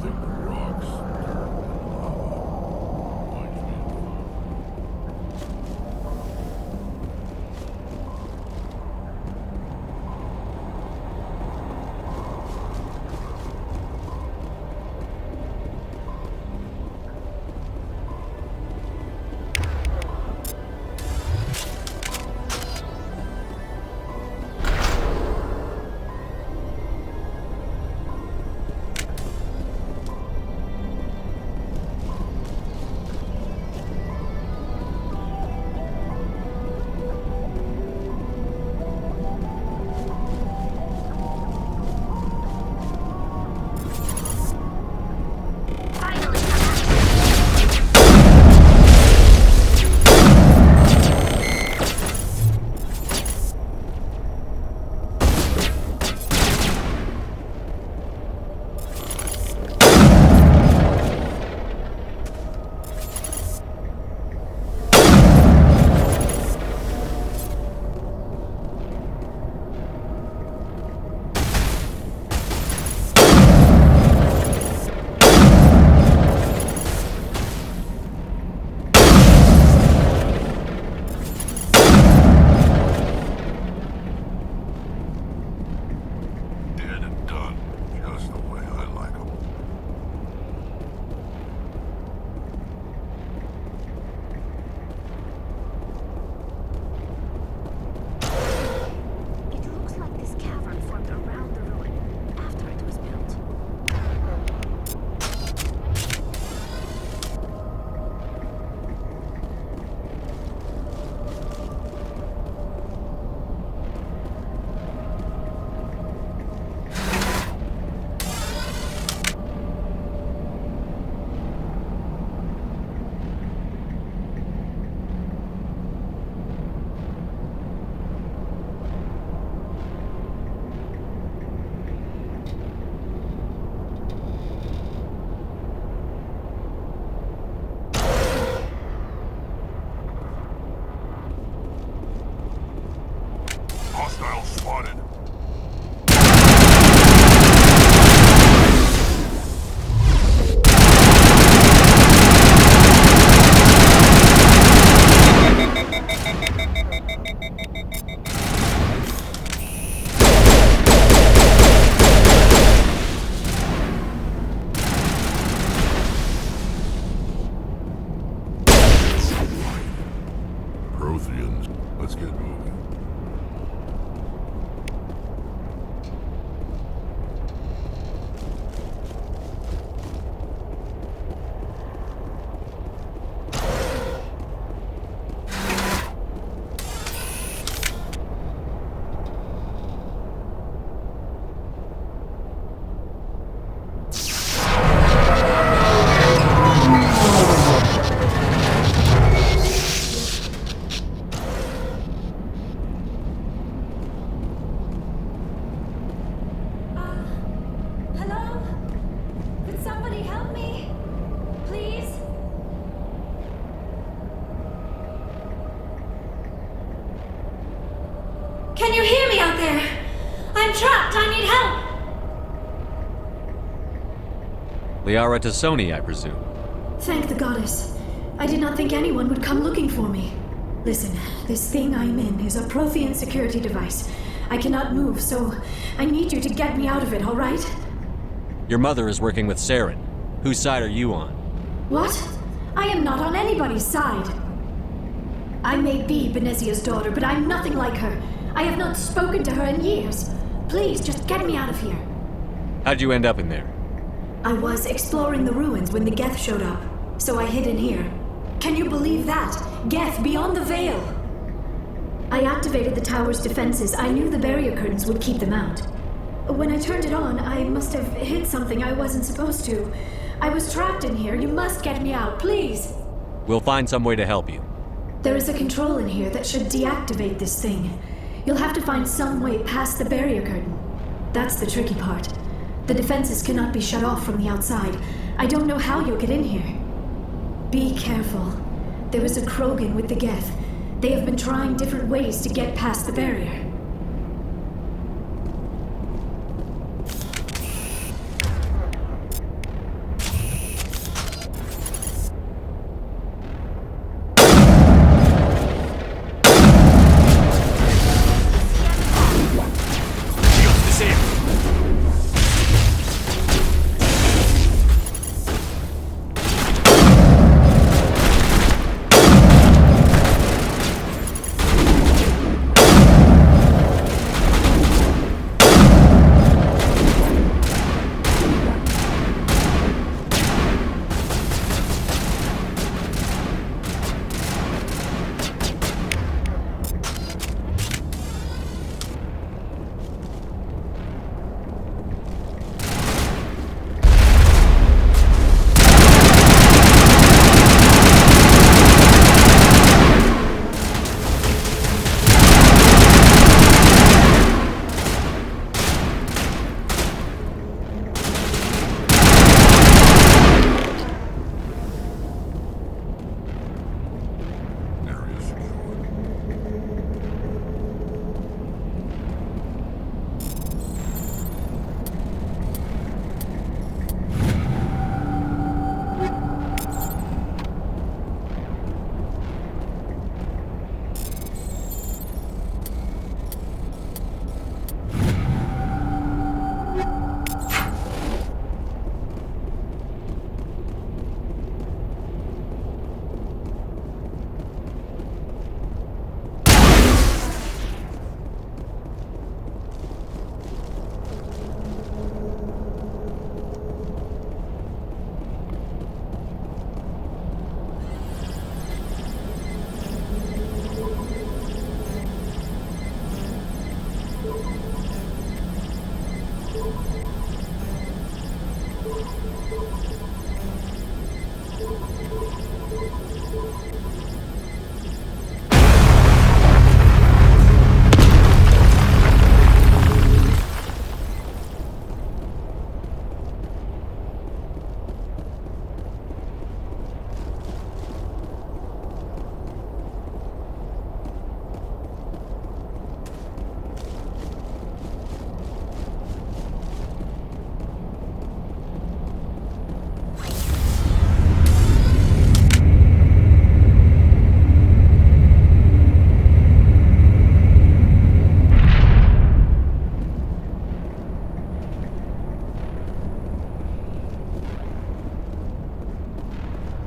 think the rocks turned into lava. Reminds me of dead and done, just the way I like 'em. It looks like this cavern formed around the ruin after it was built. Hostile spotted. Protheans. Let's get moving. Hello? Could somebody help me? Please? Can you hear me out there? I'm trapped. I need help. Liara to Sony, I presume. Thank the goddess. I did not think anyone would come looking for me. Listen, this thing I'm in is a Prothean security device. I cannot move, so I need you to get me out of it, all right? Your mother is working with Saren. Whose side are you on? What? I am not on anybody's side. I may be Benezia's daughter, but I'm nothing like her. I have not spoken to her in years. Please, just get me out of here. How'd you end up in there? I was exploring the ruins when the Geth showed up, so I hid in here. Can you believe that? Geth beyond the veil! I activated the tower's defenses. I knew the barrier curtains would keep them out. When I turned it on, I must have hit something I wasn't supposed to. I was trapped in here. You must get me out, please! We'll find some way to help you. There is a control in here that should deactivate this thing. You'll have to find some way past the barrier curtain. That's the tricky part. The defenses cannot be shut off from the outside. I don't know how you'll get in here. Be careful. There is a Krogan with the Geth. They have been trying different ways to get past the barrier.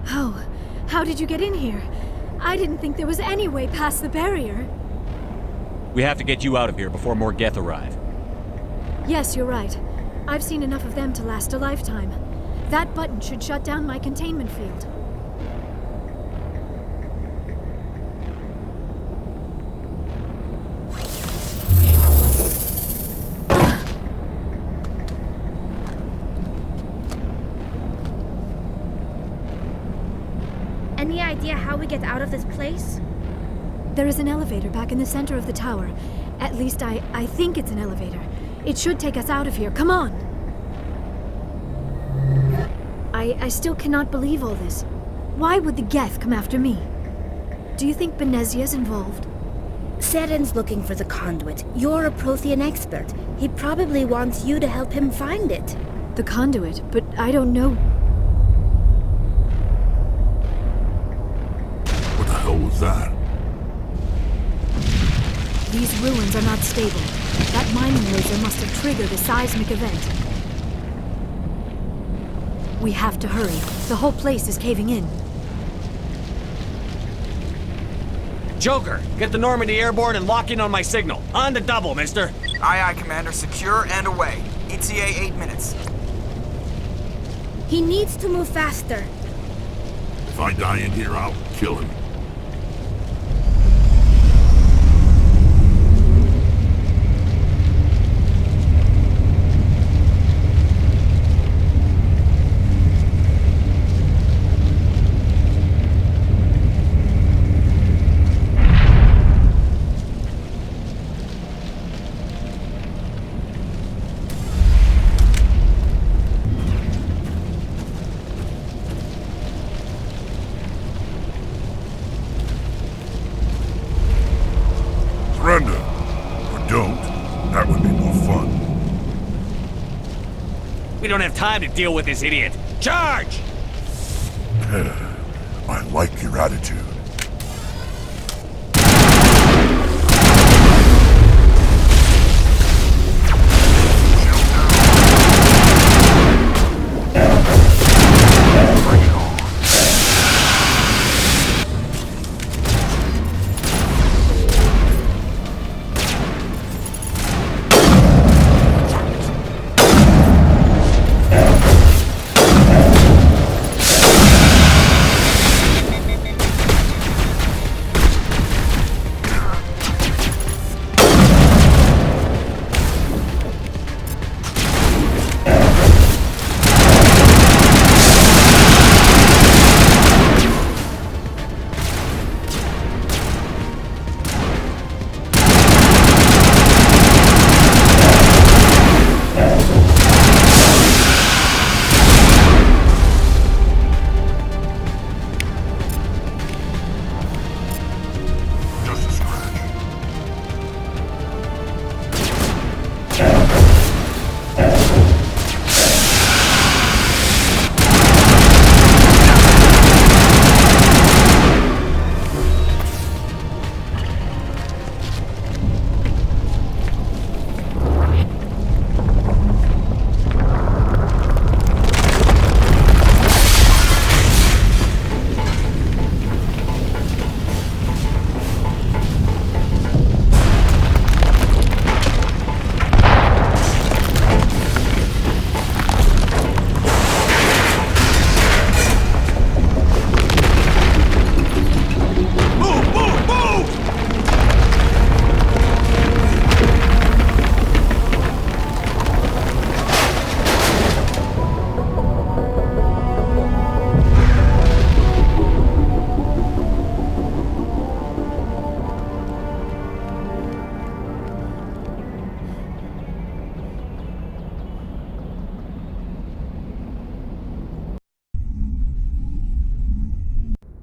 Oh, how did you get in here? I didn't think there was any way past the barrier. We have to get you out of here before more Geth arrive. Yes, you're right. I've seen enough of them to last a lifetime. That button should shut down my containment field. Any idea how we get out of this place? There is an elevator back in the center of the tower. At least I think it's an elevator. It should take us out of here. Come on! I still cannot believe all this. Why would the Geth come after me? Do you think Benezia's involved? Seren's looking for the conduit. You're a Prothean expert. He probably wants you to help him find it. The conduit, but I don't know. What the hell was that? These ruins are not stable. That mining laser must have triggered a seismic event. We have to hurry. The whole place is caving in. Joker, get the Normandy airborne and lock in on my signal. On the double, mister. Aye, aye, Commander. Secure and away. ETA 8 minutes. He needs to move faster. If I die in here, I'll kill him. Surrender. Or don't. That would be more fun. We don't have time to deal with this idiot. Charge! I like your attitude.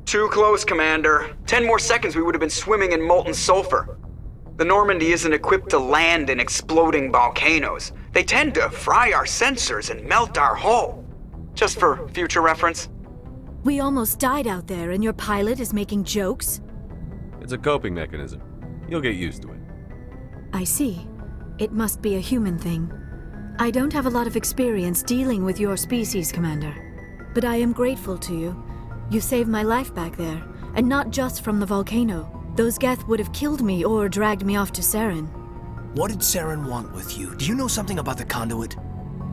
Too close, Commander. 10 more seconds we would have been swimming in molten sulfur. The Normandy isn't equipped to land in exploding volcanoes. They tend to fry our sensors and melt our hull. Just for future reference. We almost died out there and your pilot is making jokes? It's a coping mechanism. You'll get used to it. I see. It must be a human thing. I don't have a lot of experience dealing with your species, Commander. But I am grateful to you. You saved my life back there, and not just from the volcano. Those Geth would have killed me or dragged me off to Saren. What did Saren want with you? Do you know something about the conduit?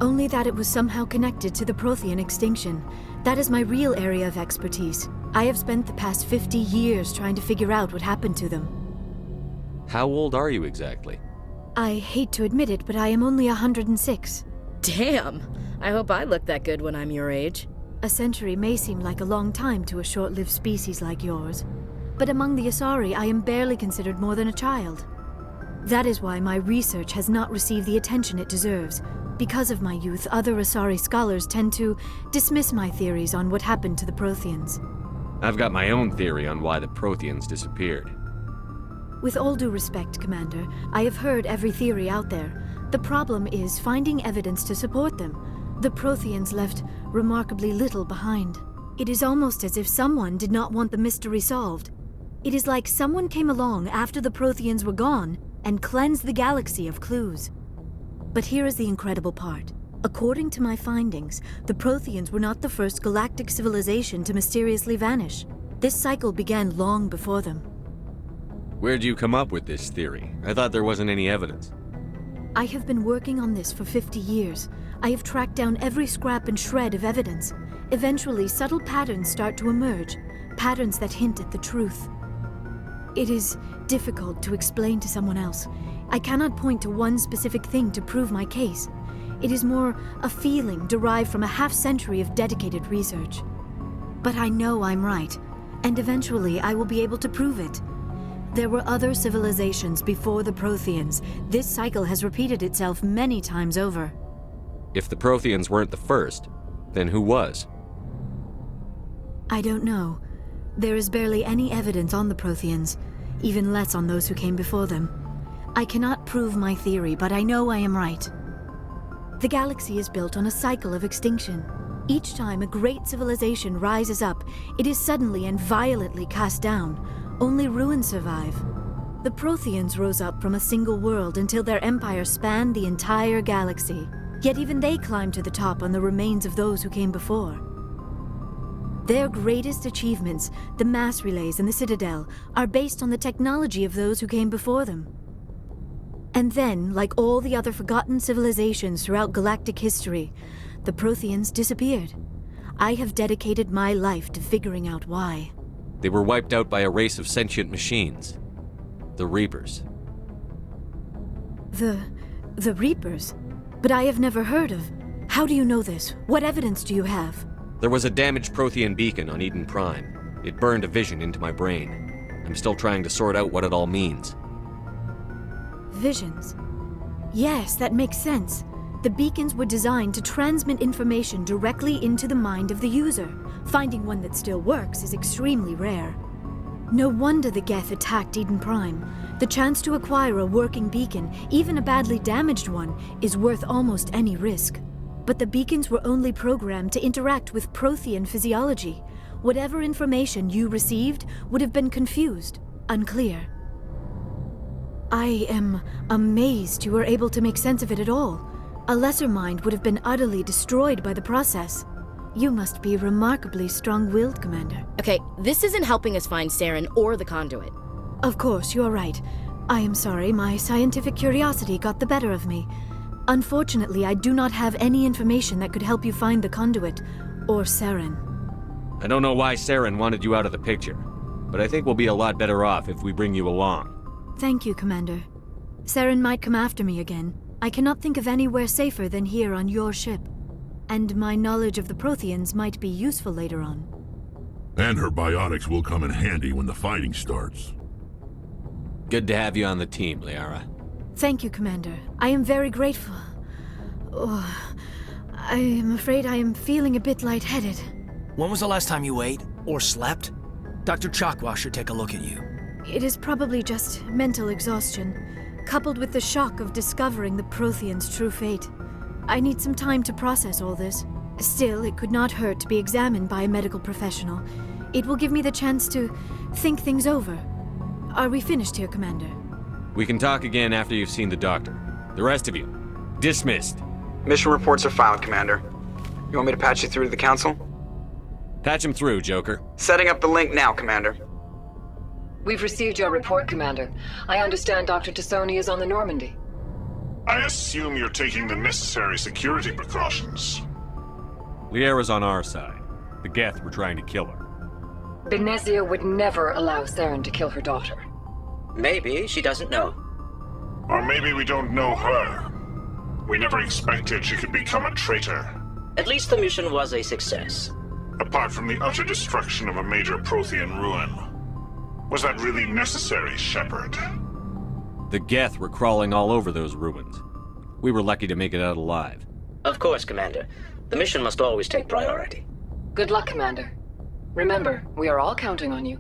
Only that it was somehow connected to the Prothean extinction. That is my real area of expertise. I have spent the past 50 years trying to figure out what happened to them. How old are you exactly? I hate to admit it, but I am only 106. Damn! I hope I look that good when I'm your age. A century may seem like a long time to a short-lived species like yours, but among the Asari, I am barely considered more than a child. That is why my research has not received the attention it deserves. Because of my youth, other Asari scholars tend to dismiss my theories on what happened to the Protheans. I've got my own theory on why the Protheans disappeared. With all due respect, Commander, I have heard every theory out there. The problem is finding evidence to support them. The Protheans left remarkably little behind. It is almost as if someone did not want the mystery solved. It is like someone came along after the Protheans were gone and cleansed the galaxy of clues. But here is the incredible part. According to my findings, the Protheans were not the first galactic civilization to mysteriously vanish. This cycle began long before them. Where'd you come up with this theory? I thought there wasn't any evidence. I have been working on this for 50 years. I have tracked down every scrap and shred of evidence. Eventually, subtle patterns start to emerge, patterns that hint at the truth. It is difficult to explain to someone else. I cannot point to one specific thing to prove my case. It is more a feeling derived from a half-century of dedicated research. But I know I'm right, and eventually I will be able to prove it. There were other civilizations before the Protheans. This cycle has repeated itself many times over. If the Protheans weren't the first, then who was? I don't know. There is barely any evidence on the Protheans, even less on those who came before them. I cannot prove my theory, but I know I am right. The galaxy is built on a cycle of extinction. Each time a great civilization rises up, it is suddenly and violently cast down. Only ruins survive. The Protheans rose up from a single world until their empire spanned the entire galaxy. Yet even they climbed to the top on the remains of those who came before. Their greatest achievements, the mass relays and the Citadel, are based on the technology of those who came before them. And then, like all the other forgotten civilizations throughout galactic history, the Protheans disappeared. I have dedicated my life to figuring out why. They were wiped out by a race of sentient machines. The Reapers. The Reapers? But I have never heard of. How do you know this? What evidence do you have? There was a damaged Prothean beacon on Eden Prime. It burned a vision into my brain. I'm still trying to sort out what it all means. Visions. Yes, that makes sense. The beacons were designed to transmit information directly into the mind of the user. Finding one that still works is extremely rare. No wonder the Geth attacked Eden Prime. The chance to acquire a working beacon, even a badly damaged one, is worth almost any risk. But the beacons were only programmed to interact with Prothean physiology. Whatever information you received would have been confused, unclear. I am amazed you were able to make sense of it at all. A lesser mind would have been utterly destroyed by the process. You must be remarkably strong-willed, Commander. Okay, this isn't helping us find Saren or the conduit. Of course, you are right. I am sorry, my scientific curiosity got the better of me. Unfortunately, I do not have any information that could help you find the conduit, or Saren. I don't know why Saren wanted you out of the picture, but I think we'll be a lot better off if we bring you along. Thank you, Commander. Saren might come after me again. I cannot think of anywhere safer than here on your ship. And my knowledge of the Protheans might be useful later on. And her biotics will come in handy when the fighting starts. Good to have you on the team, Liara. Thank you, Commander. I am very grateful. Oh, I am afraid I am feeling a bit lightheaded. When was the last time you ate or slept? Dr. Chakwa should take a look at you. It is probably just mental exhaustion, coupled with the shock of discovering the Protheans' true fate. I need some time to process all this. Still, it could not hurt to be examined by a medical professional. It will give me the chance to think things over. Are we finished here, Commander? We can talk again after you've seen the doctor. The rest of you, dismissed. Mission reports are filed, Commander. You want me to patch you through to the Council? Patch him through, Joker. Setting up the link now, Commander. We've received your report, Commander. I understand Dr. Tassoni is on the Normandy. I assume you're taking the necessary security precautions. Liara's on our side. The Geth were trying to kill her. Benezia would never allow Saren to kill her daughter. Maybe she doesn't know. Or maybe we don't know her. We never expected she could become a traitor. At least the mission was a success. Apart from the utter destruction of a major Prothean ruin. Was that really necessary, Shepard? The Geth were crawling all over those ruins. We were lucky to make it out alive. Of course, Commander. The mission must always take priority. Good luck, Commander. Remember, we are all counting on you.